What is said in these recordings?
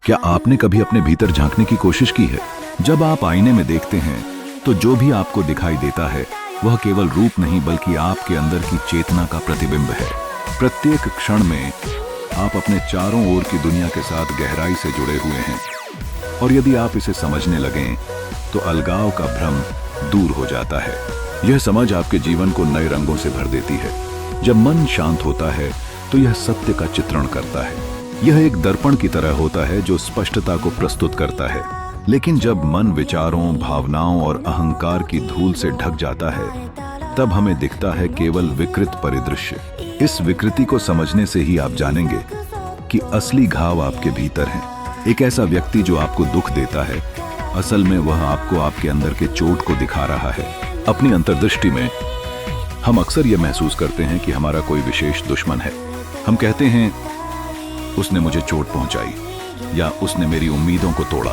क्या आपने कभी अपने भीतर झांकने की कोशिश की है? जब आप आईने में देखते हैं तो जो भी आपको दिखाई देता है वह केवल रूप नहीं बल्कि आपके अंदर की चेतना का प्रतिबिंब है। प्रत्येक क्षण में आप अपने चारों ओर की दुनिया के साथ गहराई से जुड़े हुए हैं और यदि आप इसे समझने लगें तो अलगाव का भ्रम दूर हो जाता है। यह समझ आपके जीवन को नए रंगों से भर देती है। जब मन शांत होता है तो यह सत्य का चित्रण करता है। यह एक दर्पण की तरह होता है जो स्पष्टता को प्रस्तुत करता है। लेकिन जब मन विचारों, भावनाओं और अहंकार की धूल से ढक जाता है तब हमें दिखता है केवल विकृत परिदृश्य। इस विकृति को समझने से ही आप जानेंगे कि असली घाव आपके भीतर है। एक ऐसा व्यक्ति जो आपको दुख देता है असल में वह आपको आपके अंदर के चोट को दिखा रहा है। अपनी अंतर्दृष्टि में हम अक्सर यह महसूस करते हैं कि हमारा कोई विशेष दुश्मन है। हम कहते हैं उसने मुझे चोट पहुंचाई या उसने मेरी उम्मीदों को तोड़ा,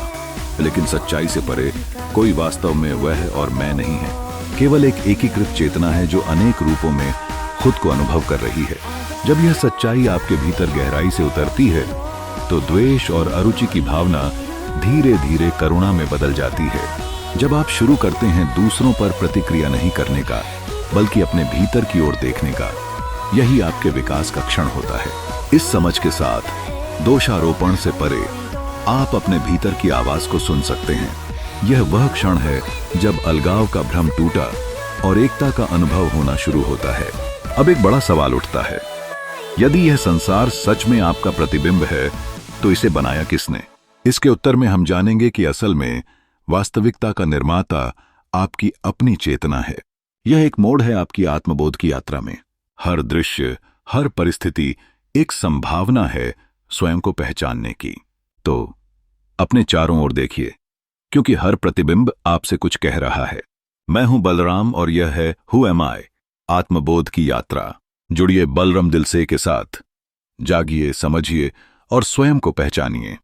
लेकिन सच्चाई से परे कोई वास्तव में वह और मैं नहीं है। केवल एक एकीकृत चेतना है जो अनेक रूपों में खुद को अनुभव कर रही है। जब यह सच्चाई आपके भीतर गहराई से उतरती है तो द्वेष और अरुचि की भावना धीरे धीरे करुणा में बदल जाती है। जब आप शुरू करते हैं दूसरों पर प्रतिक्रिया नहीं करने का बल्कि अपने भीतर की ओर देखने का, यही आपके विकास का क्षण होता है। इस समझ के साथ दोषारोपण से परे आप अपने भीतर की आवाज को सुन सकते हैं। यह वह क्षण है जब अलगाव का भ्रम टूटा और एकता का अनुभव होना शुरू होता है। अब एक बड़ा सवाल उठता है, यदि यह संसार सच में आपका प्रतिबिंब है तो इसे बनाया किसने? इसके उत्तर में हम जानेंगे कि असल में वास्तविकता का निर्माता आपकी अपनी चेतना है। यह एक मोड़ है आपकी आत्मबोध की यात्रा में। हर दृश्य, हर परिस्थिति एक संभावना है स्वयं को पहचानने की। तो अपने चारों ओर देखिए, क्योंकि हर प्रतिबिंब आपसे कुछ कह रहा है। मैं हूं बलराम और यह है हु एम आई, आत्मबोध की यात्रा। जुड़िए बलराम दिलसे के साथ, जागिए, समझिए और स्वयं को पहचानिए।